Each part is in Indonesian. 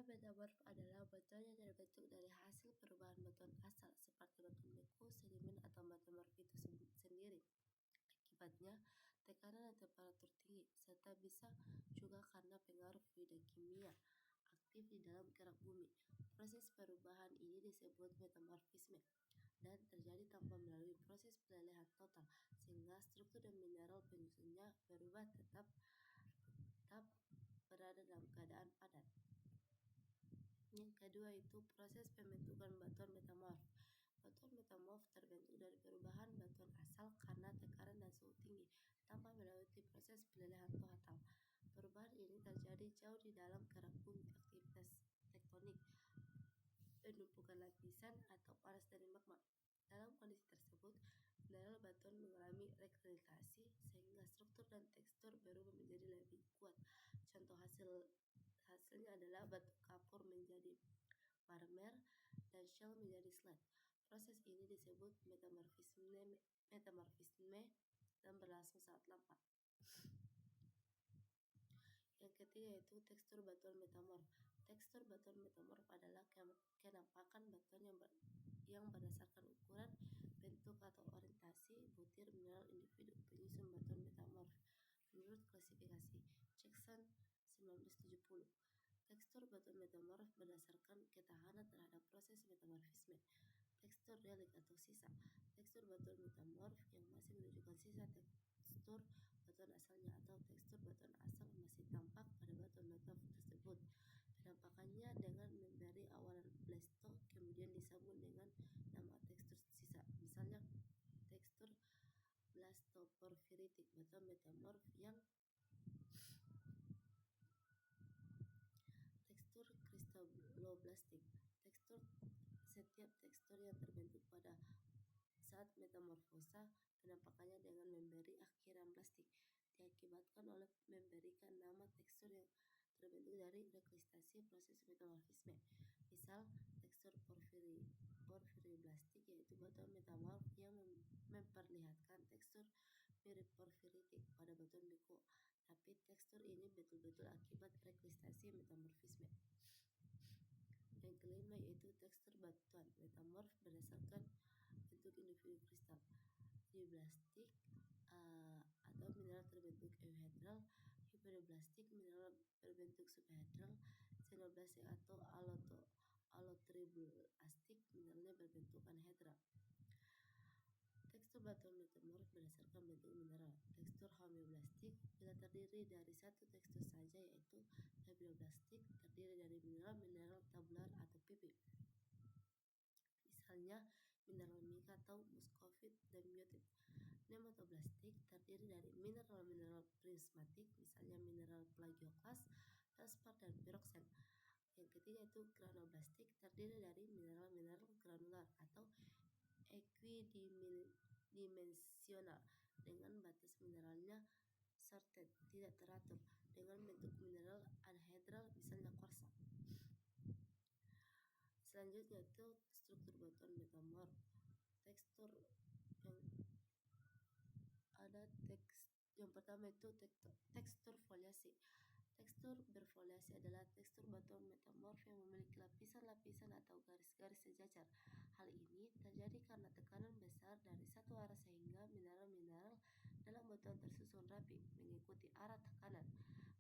Batuan metamorf adalah batuan yang terbentuk dari hasil perubahan batuan asal seperti batuan beku, sedimen, atau metamorf itu sendiri. Akibatnya, tekanan dan temperatur tinggi, serta bisa juga karena pengaruh fluida kimia aktif di dalam kerak bumi. Proses perubahan ini disebut metamorfisme dan terjadi tanpa melalui proses pelelehan total, sehingga struktur dan mineral penyusunnya berubah tetap berada dalam keadaan padat. Yang kedua itu proses pembentukan batuan metamorf. Batuan metamorf terbentuk dari perubahan batuan asal karena tekanan dan suhu tinggi tanpa melewati proses pelelehan total. Perubahan ini terjadi jauh di dalam kerak bumi. Aktivitas tektonik, penumpukan lapisan, atau panas dari magma. Dalam kondisi tersebut, mineral batuan mengalami rekristalisasi sehingga struktur dan tekstur berubah menjadi lebih kuat. Contoh hasilnya adalah batu kapur menjadi marmer dan shell menjadi slate. Proses ini disebut metamorfisme dan berlangsung sangat lambat. Yang ketiga yaitu tekstur batuan metamorf. Tekstur batuan metamorf adalah kenampakan batuan yang berdasarkan ukuran, bentuk, atau orientasi butir mineral individu penyusun batuan metamorf. Menurut klasifikasi Jackson 1970, tekstur batuan metamorf berdasarkan ketahanan terhadap proses metamorfisme. Tekstur relik atau sisa. Tekstur batuan metamorf yang masih menunjukkan sisa tekstur batuan asalnya atau tekstur batuan asal masih tampak pada batuan metamorf tersebut. Penampakannya dengan memberi awalan blasto kemudian disambung dengan nama tekstur sisa. Misalnya tekstur blastoporfiritik batuan metamorf yang tekstur kristaloblastik. Setiap tekstur yang terbentuk pada saat metamorfosa penampakannya dengan memberi akhiran plastik diakibatkan oleh memberikan nama tekstur yang terbentuk dari rekristalisasi proses metamorfisme. Misal tekstur porfiriblastik yaitu batuan metamorf yang memperlihatkan tekstur mirip porfiritik pada batuan beku, tapi tekstur ini betul-betul akibat rekristalisasi metamorfisme. Yang kelima yaitu tekstur batuan metamorf berdasarkan bentuk individu kristal. Diblastik atau mineral terbentuk euhedral, hiperoblastik mineral berbentuk subhedral, xenoblastik atau allotriblastik mineralnya berbentuk anhedral. Tekstur batuan metamorf berdasarkan bentuk mineral. Tekstur homeoblastik bila terdiri dari satu tekstur saja yaitu labiloblastik terdiri dari mineral tabular atau pipi. Misalnya mineral mica atau muscovite dan biotit. Nematoblastik terdiri dari mineral prismatik misalnya mineral plagioklas, feldspar, dan piroxen. Yang ketiga itu granoblastik terdiri dari mineral granular atau equidimensional dengan batas mineralnya sorted tidak teratur dengan bentuk mineral anhedral misalnya kuarsa. Selanjutnya itu struktur batuan metamorf. Yang pertama itu tekstur foliasi. Tekstur berfoliasi adalah tekstur batuan metamorf yang memiliki lapisan-lapisan atau garis-garis sejajar. Hal ini terjadi karena tekanan besar dari satu arah sehingga mineral-mineral dalam batuan tersusun rapi mengikuti arah tekanan.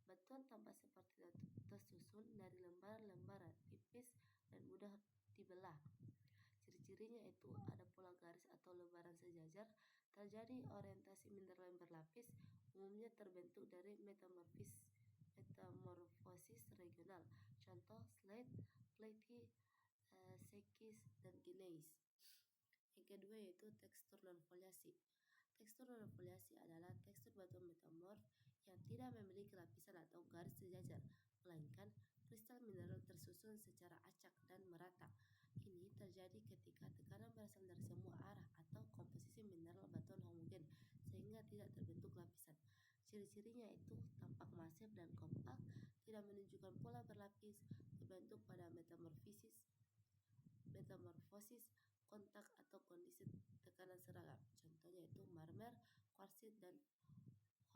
Batuan tampak seperti tersusun dari lembaran-lembaran tipis dan mudah dibelah. Ciri-cirinya itu ada pola garis atau lembaran sejajar, terjadi orientasi mineral yang berlapis, umumnya terbentuk dari metamorfosis regional. Contoh slate, platy, sekis, dan gneiss. Yang kedua yaitu tekstur non-foliasi. Tekstur non-foliasi adalah tekstur batuan metamorf yang tidak memiliki lapisan atau garis sejajar, melainkan kristal mineral tersusun secara acak dan merata. Ini terjadi ketika tekanan berasal dari semua arah atau komposisi mineral batuan homogen sehingga tidak terbentuk lapisan. Ciri-cirinya itu tampak masif dan kompak, tidak menunjukkan pola berlapis, terbentuk pada metamorfosis kontak atau kondisi tekanan seragam. Contohnya itu marmer, kuarsit, dan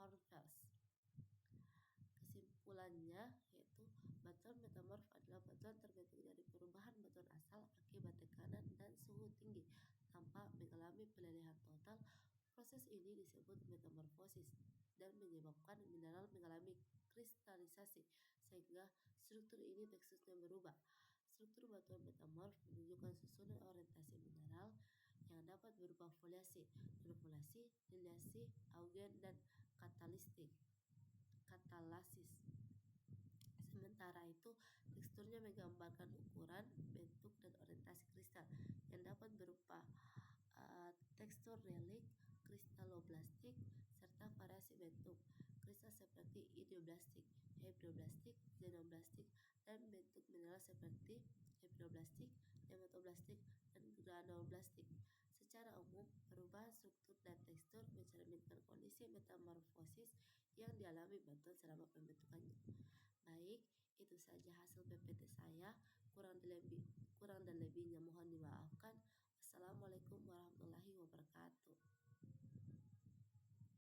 hornfels. Kesimpulannya yaitu batuan metamorf adalah sebab batuan terbentuk dari perubahan batuan asal akibat tekanan dan suhu tinggi tanpa mengalami pelelehan total. Proses ini disebut metamorfosis dan menyebabkan mineral mengalami kristalisasi sehingga struktur ini teksturnya berubah. Struktur batuan metamorf menunjukkan susunan orientasi mineral yang dapat berupa foliasi, non-foliasi, liliasi, augen, dan katalistik katalasis. Sementara itu, teksturnya menggambarkan ukuran, bentuk, dan orientasi kristal yang dapat berupa tekstur relik, kristaloblastik, serta variasi bentuk. Kristal seperti idioblastik, hebdoblastik, xenoblastik, dan bentuk mineral seperti hebdoblastik, nematoblastik, dan granoblastik. Secara umum, perubahan struktur dan tekstur mencerminkan kondisi metamorfosis yang dialami batuan selama pembentukannya. Baik, itu saja hasil PPT saya. Kurang dan lebihnya mohon dimaafkan. Assalamualaikum warahmatullahi wabarakatuh.